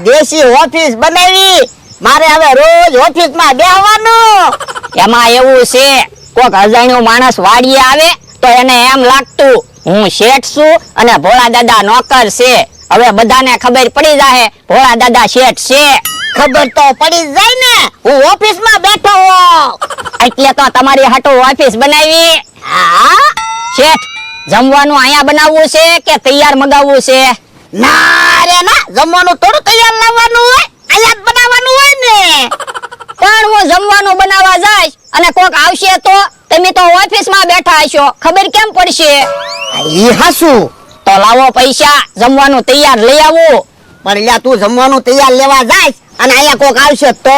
દેશી ઓફિસ બનાવી, મારે હવે રોજ ઓફિસમાં બેહવાનું. એમાં એવું છે, કોક અજાણ્યો માણસ વાડીએ આવે તો એને એમ લાગતું હું શેઠ છું અને ભોળા દાદા નોકર છે. હવે બધાને ખબર પડી જાય ભોળા દાદા શેઠ છે. ખબર તો પડી જાય ને, હું ઓફિસમાં બેઠો હોઉં. એટલે તો તમારી હાટુ ઓફિસ બનાવી. હા, શેઠ, જમવાનું અહીંયા બનાવવું છે કે તૈયાર મગાવવું છે? ના રે ના, જમવાનું થોડું તૈયાર લાવવાનું હોય, અહીંયા જ બનાવવાનું હોય ને. પણ હું જમવાનું બનાવવા જઈશ અને કોક આવશે તો તમે તો ઓફિસમાં બેઠા હશો, ખબર કેમ પડશે? ઈ હાસું. તો લાવો પૈસા, જમવાનું તૈયાર લઈ આવું. પણ લ્યા તું જમવાનું તૈયાર લેવા જાય અને અહીંયા કોક આવશે તો?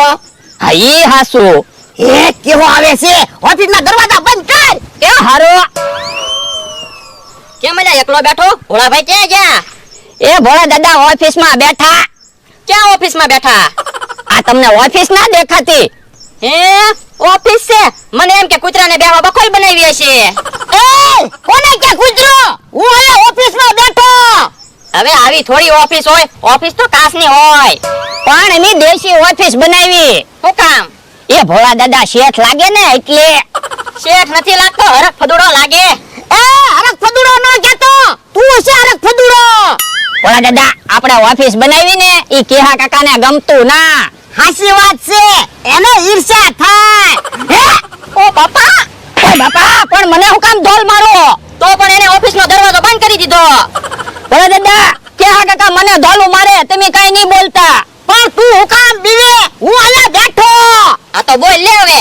હા, ઈ હાસું. એ કેવો આવે છે, ઓફિસના દરવાજા બંધ કર. એ હારો. કેમ અલ્યા એકલો બેઠો? ભોળાભાઈ ક્યાં ગયા? એ ભોળા દાદા ઓફિસમાં બેઠા. ક્યાં ઓફિસમાં બેઠા? આ તમને ઓફિસ ના દેખાતી? હે, ઓફિસ છે? મને એમ કે કૂતરાને બેહવા બખોલ બનાવી હશે. એ કોને કે કૂતરો? હું અહીંયા ઓફિસમાં બેઠો. હવે આવી થોડી ઓફિસ હોય, ઓફિસ તો કાચની હોય. પણ એની દેશી ઓફિસ બનાવી. શું કામ? એ ભોળા દાદા શેઠ લાગે ને એટલે. શેઠ નથી લાગતો, હરખ ફદુડો લાગે. એ હરખ ફદુડો ન કહેતો, તું છે હરખ ફદુડો. ભોળા દાદા આપણે ઓફિસ બનાવી ને ઈ કેહા કાકાને ગમતું ના. હાચી વાત છે, એને ઈર્ષ્યા થાય. હે ઓ બાપા! ઓ બાપા, પણ મને હું કામ ધોલ મારો? તો પણ એને ઓફિસનો દરવાજો બંધ કરી દીધો. ભોળા દાદા, કેહા કાકા મને ધોલું મારે, તમે કઈ નહીં બોલતા. પણ તું હું કામ બીવે? હું અહીંયા બેઠો. આ તો બોલ લે હવે.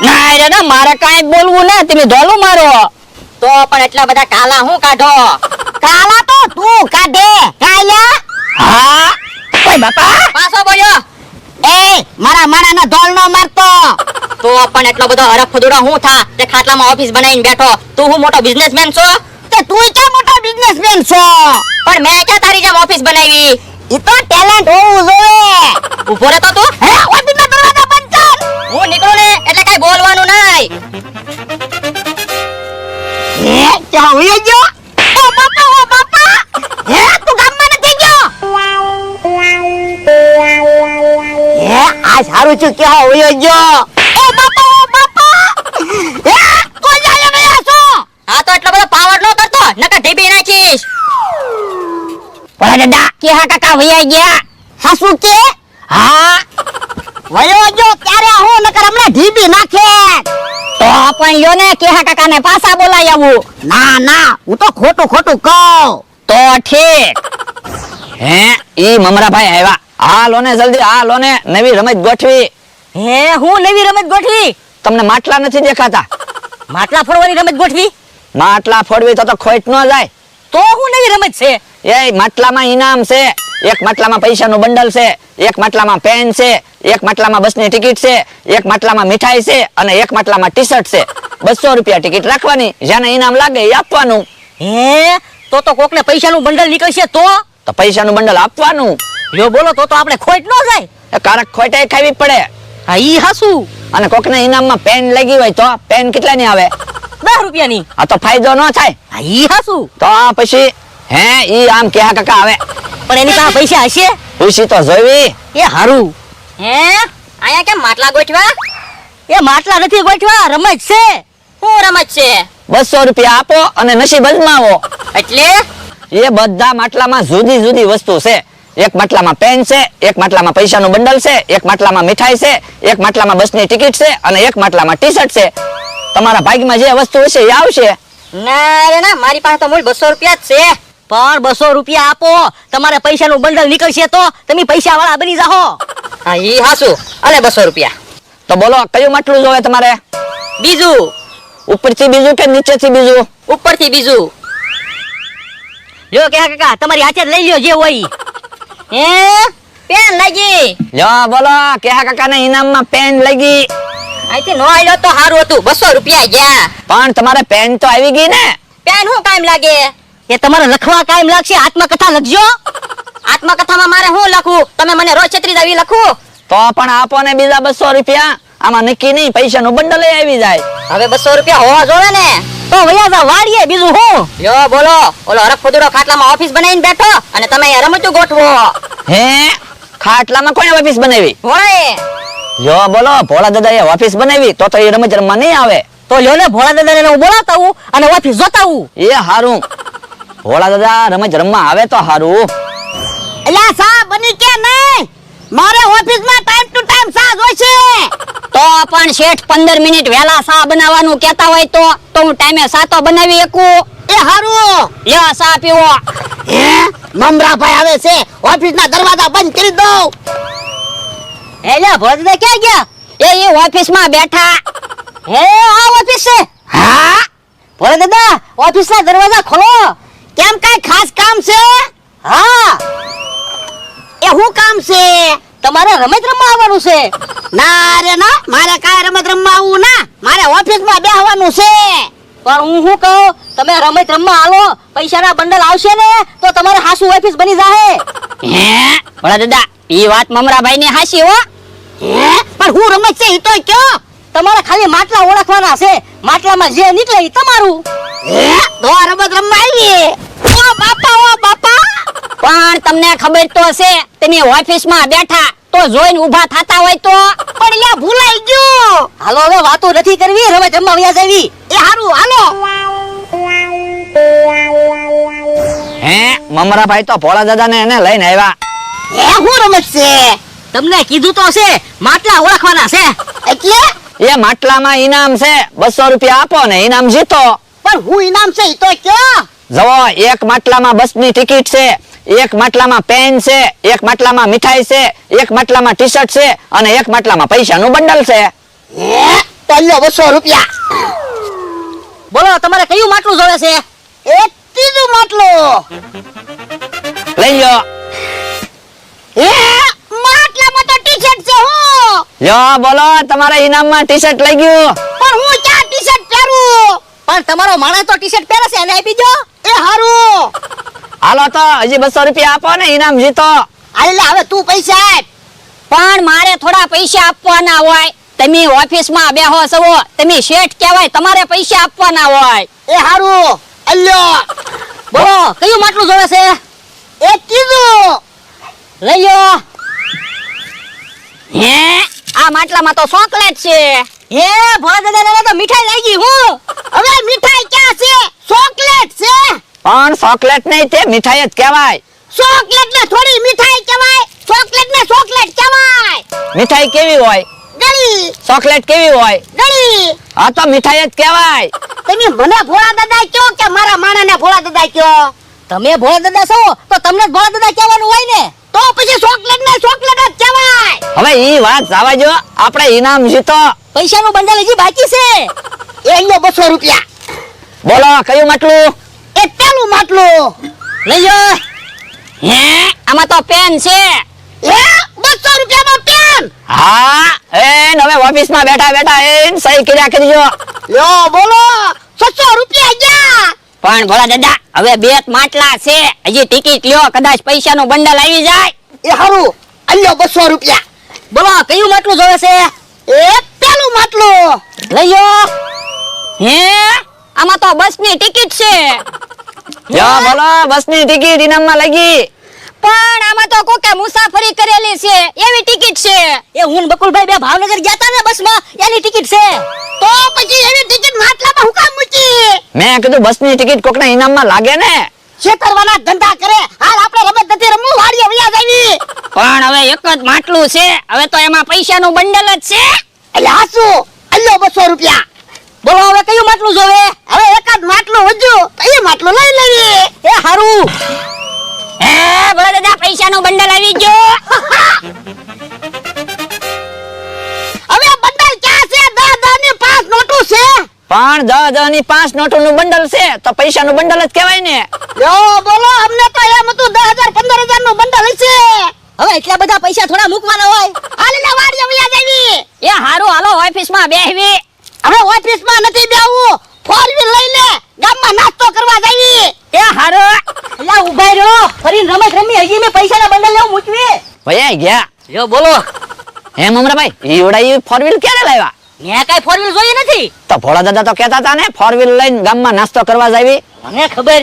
ના રે ના, મારે કાઈ જ બોલવું ને, તમે ધોલું મારો. તો પણ એટલા બધા કાલા હું કાઢો? કાલા તો તું કાઢે. કાયા? હા. ઓય બાપા, પાછો બોલ્યો. એ મારા માણાને ધોલ ન મારતો. તો પણ એટલો બધો હરખ ફદુડો હું થા તે ખાટલામાં ઓફિસ બનાવીને બેઠો? તું હું મોટો બિઝનેસમેન છો? તે તું ક્યાં મોટો બિઝનેસમેન છો? પણ મેં ક્યાં તારી જેમ ઓફિસ બનાવી? ઈ તો ટેલેન્ટ હોવું જોઈએ. ઉભો રહેતો તું. હે ઓફિસના દરવાજા બંધ કર. હું નીકળું ને એટલે કઈ બોલવાનું નહીં. હે ક્યાં હોઈ ગયો? ઓ બાપા, ઓ બાપા. હે તું ગામમાં નથી ગયો? હે આ સારું છું, ક્યાં હોઈ ગયો? ઓ બાપા, ઓ બાપા. હે તું જાય ગયા છો? હા તો એટલો બધો પાવર નો કરતો, નકર ઢીબી નાખીશ. ભોળા દાદા, કેહા કાકા વૈયા ગયા. હાસુ કે? હા. વયો જો ત્યારે હું નકર હમણાં ઢીબી નાખે. તો પણ લ્યો ને, કેહા કાકાને પાછા બોલાય આવું. ના ના, હું તો ખોટું ખોટું કહું. તો ઠીક. હે ઈ મમરાભાઈ આવ્યા. હાલો ને જલ્દી, હાલો ને, નવી રમત ગોઠવી. હે હું નવી રમત ગોઠવી? તમને માટલા નથી દેખાતા? માટલા ફોડવાની રમત ગોઠવી? માટલા ફોડવી તો ખોટ ન જાય. તો હું નવી રમત છે? એ માટલામાં ઇનામ છે. એક માટલામાં પૈસાનું બંડલ છે, એક માટલામાં પેન છે, એક માટલામાં બસની ટિકિટ છે, એક માટલામાં મીઠાઈ છે અને એક માટલામાં ટી શર્ટ છે. 200 રૂપિયા ટિકિટ રાખવાની, જેને ઇનામ લાગે એ આપવાનું. હે તો કોકને પૈસાનું બંડલ નીકળશે તો? તો પૈસાનું બંડલ આપવાનું. લ્યો બોલો, તો આપણે ખોટ ન જાય. એ કારક ખોટે ખાવી પડે. હા ઈ હાસુ. અને કોકને ઇનામમાં પેન લાગી હોય તો પેન કેટલાની આવે? 10 રૂપિયાની. આ તો ફાયદો ન થાય. હા ઈ હાસુ. તો આ પછી હે ઈ આમ કેહા કાકા આવે. પણ એની પાસે પૈસા હશે? ખુશી તો જોવી. એ હારું. હે આયા કેમ માટલા ગોઠવા? એ માટલા નથી ગોઠવા, રમત છે. શું રમત છે? 200 રૂપિયા આપો અને નસીબ અજમાવો. એટલે એ બધા માટલામાં જુદી જુદી વસ્તુ છે. એક માટલામાં પેન છે, એક માટલામાં પૈસાનું બંડલ છે, એક માટલામાં મીઠાઈ છે, એક માટલામાં બસની ટિકિટ છે અને એક માટલામાં ટી શર્ટ છે. તમારા ભાગ્યમાં જે વસ્તુ હશે એ આવશે. ના રે ના, મારી પાસે તો મૂળ 200 રૂપિયા જ છે. પણ 200 રૂપિયા આપો, તમારે પૈસાનું બંડલ નીકળશે તો તમે પૈસા વાળા બની જાહો. હા ઈ હાસુ. અલે 200 રૂપિયા. તો બોલો કયું માટલું જોવે તમારે? બીજું. ઉપરથી બીજું કે નીચેથી બીજું? ઉપરથી બીજું. લ્યો કે કાકા, તમારી હાથે જ લઈ લ્યો જે હોય. હે પેન લાગી. લ્યો બોલો, કેહા કાકાને ઇનામમાં પેન લાગી. અહીંથી નો આલ્યો તો સારું હતું, 200 રૂપિયા ગયા. પણ તમારે પેન તો આવી ગઈ ને? પેન શું કામ લાગે? એ તમારે લખવા કામ લાગશે. આત્મકથા લખજો. આત્મકથામાં મારે શું લખવું? તમે મને રોજ છત્રી દાવી લખું. તો પણ આપો ને બીજા 200 રૂપિયા. આમાં નક્કી નહીં, પૈસાનું બંડલ આવી જાય. હવે 200 રૂપિયા હોવા જોવે ને. તો વયા જા વાડીએ, બીજું હું. લ્યો બોલો, ઓલો હરખ ફુદુડો ખાટલામાં ઓફિસ બનાવીને બેઠો અને તમે અહીંયા રમતું ગોઠવો. હે ખાટલામાં કોણે ઓફિસ બનાવી? ભોળાએ. જો બોલો ભોળા દાદાએ ઓફિસ બનાવી તો એ રમત રમવા નહીં આવે. તો લ્યો ને ભોળા દાદાને હું બોલાવતા હું અને ઓફિસ જોતા હું. એ હારું. ભોળા દાદા રમત રમવા આવે તો હારું. અલ્યા સા બની કે નહીં? મારે ઓફિસમાં ટાઈમ ટુ ટાઈમ સા જોઈશે. તો પણ શેઠ 15 મિનિટ વહેલા સા બનાવવાનું કહેતા હોય તો હું ટાઈમે સા તો બનાવી શકું. એ હારું. લ્યો સા પીવો. હે મમરાભાઈ આવે છે, ઓફિસના દરવાજા બંધ કરી દઉં. એ લ્યો ભોળા દાદા ક્યાં ગયા? એ ઓફિસમાં બેઠા. હે આ ઓફિસ છે? હા ભોળા દાદા ઓફિસના દરવાજા ખોલો. કેમ કઈ ખાસ કામ છે? હા એ શું કામ છે? તમારે રમત રમવા આવવાનું છે. ના રે ના, મારે કાંઈ રમત રમવા આવવું ના, મારે ઓફિસમાં બેહવાનું છે. પણ હું શું કહું, તમે રમત રમવા આવો પૈસાના બંડલ આવશે ને તો તમારે હાસુ ઓફિસ બની જાહે. હે ભોળા દાદા ઈ વાત મમરાભાઈ ની હાસી હો. હે પણ હું રમત છે ઈ તો કયો. તમારે ખાલી માટલા ઓળખવાના છે, માટલામાં જે નીકળે ઈ તમારું. હે તો આ રમત રમવા આવી. ઓ બાપા, ઓ બાપા. પણ તમને ખબર તો છે તમે ઓફિસમાં બેઠા તો જોઈને ઊભા થતા હોય તો. પણ યા ભૂલાઈ ગયું. હાલો હવે વાતો નથી કરવી, રમત રમવા વ્યા જાવી. એ હારું હાલો. હે મમરાભાઈ તો ભોળા દાદાને એને લઈને આવ્યા. હે હું રમત છે? તમને કીધું તો છે માટલા ઓળખવાના છે. એટલે એ માટલામાં ઇનામ છે, 200 રૂપિયા આપો ને ઇનામ જીતો. પણ હું ઇનામ છે ઈ તો કયો. જવો એક માટલામાં બસની ટિકિટ છે, એક માટલામાં પેન છે, એક માટલામાં મીઠાઈ છે, એક માટલામાં ટી શર્ટ છે અને એક માટલામાં પૈસાનું બંડલ છે. હે તો લ્યો 200 રૂપિયા. બોલો તમારે કયું માટલું જોવે છે? એક ત્રીજું માટલું. લઈ લો. હે માટલામાં તો ટી શર્ટ છે. હું લ્યો બોલો તમારા ઇનામમાં ટી શર્ટ લઈ ગયું. પણ હું ક્યાં ટી શર્ટ પહેરું? પણ તમારો માણસ તો ટી શર્ટ પહેરે છે, એને આપી દો. એ હારું. હાલો તો હજી 200 રૂપિયા આપો ને ઇનામ જીતો. હાલે હવે તું પૈસા આપ. પણ મારે થોડા પૈસા આપવાના હોય. તમે ઓફિસમાં બેહો છો, તમે શેઠ કહેવાય, તમારે પૈસા આપવાના હોય. એ હારું અલ્યો. બોલો કયું માટલું જોવે છે? એક ત્રીજું. લઈ લો. હે આ માટલામાં તો ચોકલેટ છે. હે ભોળા દાદાને તો મીઠાઈ લાગી. હું હવે મીઠાઈ ક્યાં છે? ચોકલેટ છે. પણ ચોકલેટ નહીં, તે મીઠાઈ જ કહેવાય. ચોકલેટ ને થોડી મીઠાઈ કહેવાય, ચોકલેટ ને ચોકલેટ કહેવાય. મીઠાઈ કેવી હોય? ગળી ચોકલેટ કેવી હોય? ગળી. હા તો મીઠાઈ જ કહેવાય. તમે મને ભોળા દાદા કયો કે મારા માણાને ભોળા દાદા કયો? તમે ભોળા દાદા છો તો તમને જ ભોળા દાદા કહેવાનું હોય ને. તો પછી ચોકલેટ ને ચોકલેટ જ કહેવાય. હવે ઈ વાત જવા જો, આપણે ઇનામ જીતો. પૈસાનું બંડલ હજી બાકી છે. એ લ્યો 200 રૂપિયા. બોલો કયું માટલું? એ પેલું માટલું. લઈ લો. હે આમાં તો પેન છે. એ 200 રૂપિયામાં પેન. હા એ હવે ઓફિસમાં બેઠા બેઠા એ સહી કર્યા કરજો. લ્યો બોલો 600 રૂપિયા ગયા. પણ ભોળા દાદા હવે બે માટલા છે, હજી ટિકિટ લ્યો, કદાચ પૈસાનું બંડલ આવી જાય. એ હારું અલ્યો 200 રૂપિયા. બોલો કયું માટલું જોવે છે? એ પેલું માટલું. લઈ લો. હે આમાં તો બસની ટિકિટ છે. જો બોલો બસની ટિકિટ ઇનામમાં લાગી. પણ આમાં તો કોકે મુસાફરી કરેલી છે એવી ટિકિટ છે. એ હું બકુલભાઈ બે ભાવનગર ગયા તા ને બસમાં, એની ટિકિટ છે. તો પછી એવી ટિકિટ માટલામાં હું કામ મૂકી? મેં કીધું બસની ટિકિટ કોકના ઇનામમાં લાગે ને. છેતરવાના ધંધા કરે. હાલ આપણે રમત નથી રમવું, વાડીએ વયા જાવી. પણ હવે એક જ માટલું છે, હવે તો એમાં પૈસાનું બંડલ જ છે. એટલે હાસુ અલ્યો 200 રૂપિયા. બોલો હવે કયું માટલું જોવે? હવે એકાદ માટલું વધ્યું તો એ માટલું લઈ લેવી. એ હારું. હે બોલો દાદા પૈસાનું બંડલ આવી ગયો. હવે બંડલ ક્યાં છે? 10 ની 5 નોટું છે. પણ 10 ની 5 નોટોનું બંડલ છે તો પૈસાનું બંડલ જ કહેવાય ને. યો બોલો અમને તો એમ હતું 10,000 15,000 નું બંડલ છે. હવે એટલા બધા પૈસા થોડા મૂકવાના હોય. હાલીને વાડીએ વયા જાવી. એ હારું હાલો ઓફિસમાં બેહવી. હવે ઓફિસમાં નથી બેહવું, 4 વ્હીલ લઈ લે, ગામમાં નાસ્તો કરવા જાવી. એ હારું. એલા ઉભા રહ્યો, ફરી રમત રમી હજી મે પૈસાના બંડલ લેવું મૂકવી. ભયા ગયા. યો બોલો. હે મમરાભાઈ ઈવડા 4 વ્હીલ ક્યારે લાવ્યા? મેં કઈ 4 વ્હીલ જોઈ નથી. તો ભોળા દાદા તો કહેતા હતા ને 4 વ્હીલ લઈને ગામમાં નાસ્તો કરવા જાવી. મને ખબર.